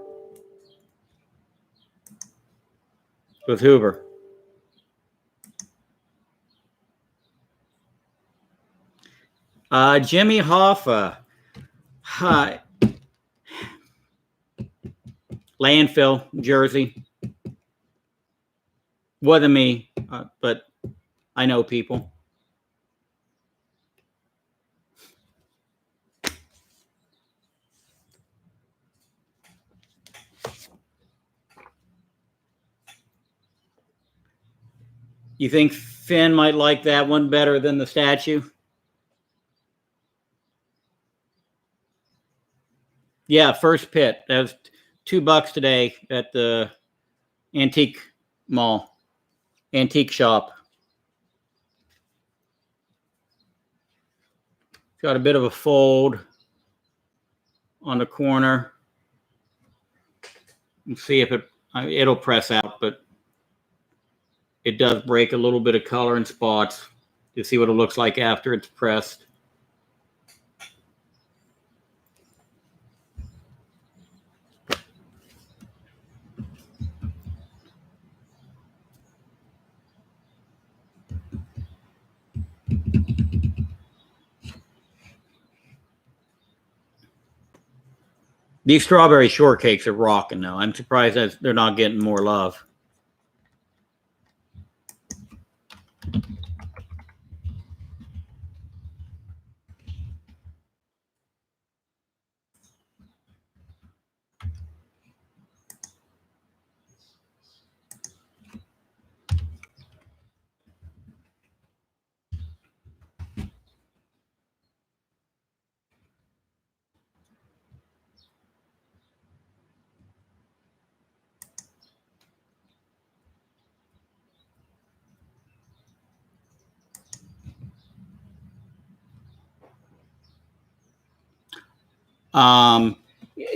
S1: It was Hoover. Jimmy Hoffa. Landfill, Jersey. Wasn't me, but I know people. You think Finn might like that one better than the statue? Yeah, first pit. That was $2 today at the antique mall, antique shop. It's got a bit of a fold on the corner. Let's see if it'll press out, but it does break a little bit of color and spots. You see what it looks like after it's pressed. These strawberry shortcakes are rocking, though. I'm surprised that they're not getting more love.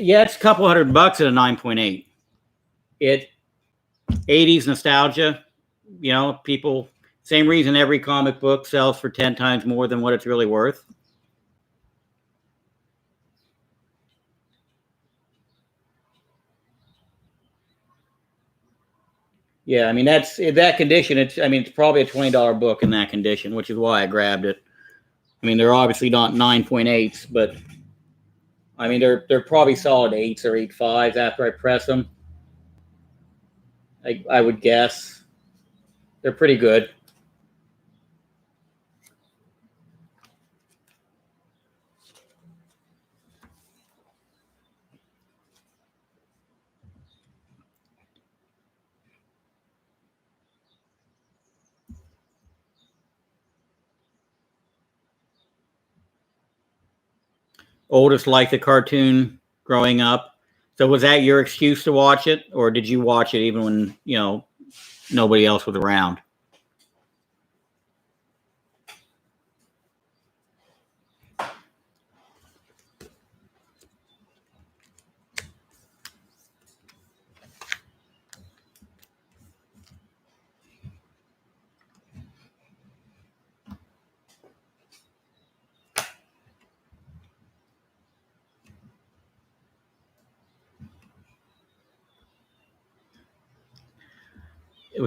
S1: Yeah, it's a couple $100 at a 9.8. It 80s nostalgia, you know, people, same reason every comic book sells for 10 times more than what it's really worth. Yeah, I mean, that's in that condition. It's probably a $20 book in that condition, which is why I grabbed it. I mean, they're obviously not 9.8s, but I mean, they're probably solid 8s or 8.5s after I press them. I would guess they're pretty good. Oldest liked the cartoon growing up. So was that your excuse to watch it, or did you watch it even when, you know, nobody else was around?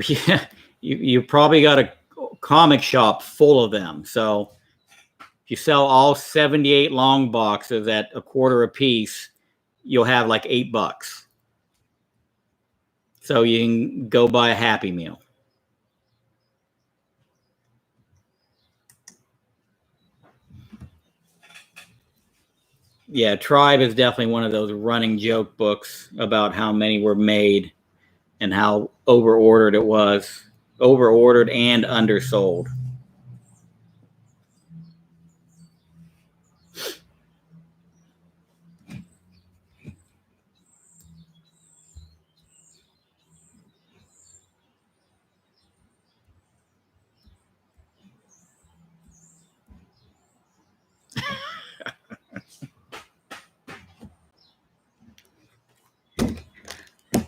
S1: Yeah, you probably got a comic shop full of them. So if you sell all 78 long boxes at a quarter a piece, you'll have like $8. So you can go buy a Happy Meal. Yeah, Tribe is definitely one of those running joke books about how many were made and how overordered it was. Overordered and undersold.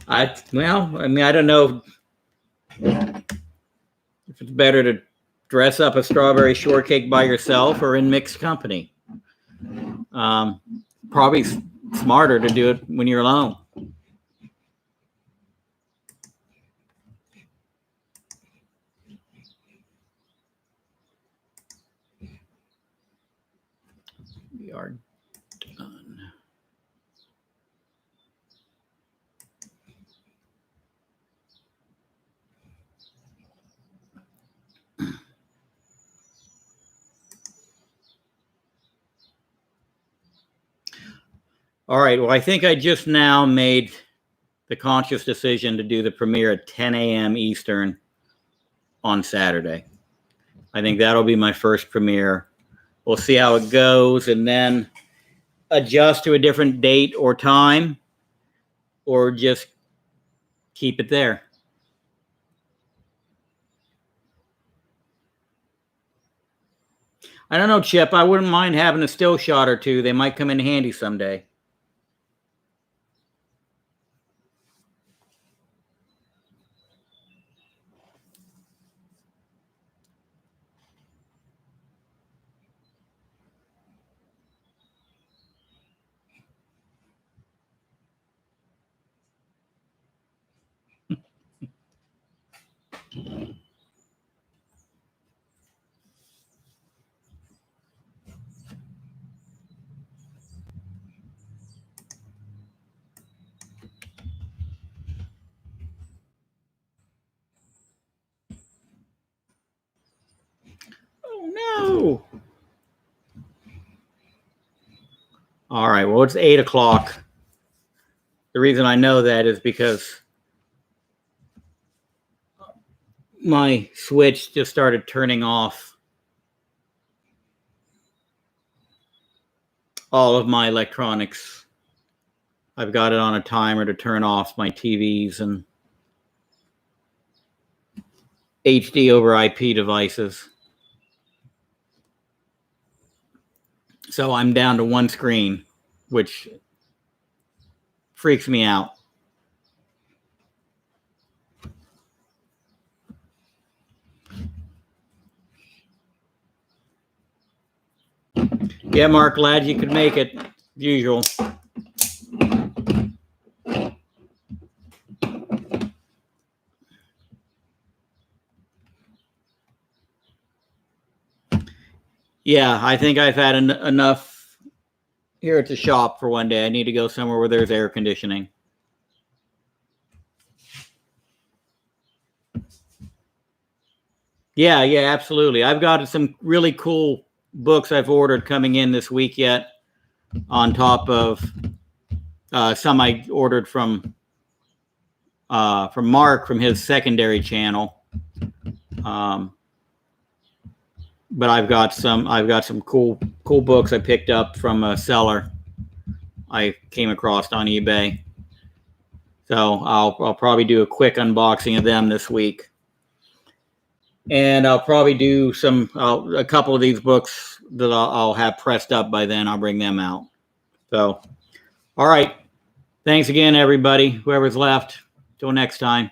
S1: I don't know if it's better to dress up a strawberry shortcake by yourself or in mixed company. probably smarter to do it when you're alone. We are done. All right. Well, I think I just now made the conscious decision to do the premiere at 10 a.m. Eastern on Saturday. I think that'll be my first premiere. We'll see how it goes and then adjust to a different date or time, or just keep it there. I don't know, Chip. I wouldn't mind having a still shot or two. They might come in handy someday. Oh, no. All right. Well, it's 8 o'clock. The reason I know that is because my switch just started turning off all of my electronics. I've got it on a timer to turn off my TVs and HD over IP devices. So I'm down to one screen, which freaks me out. Yeah, Mark, glad you could make it, as usual. Yeah, I think I've had enough here at the shop for one day. I need to go somewhere where there's air conditioning. Yeah, absolutely. I've got some really cool books I've ordered coming in this week yet, on top of some I ordered from Mark from his secondary channel. But I've got some cool books I picked up from a seller I came across on eBay. So I'll probably do a quick unboxing of them this week. And I'll probably do a couple of these books that I'll have pressed up by then. I'll bring them out. So, all right. Thanks again, everybody, whoever's left. Till next time.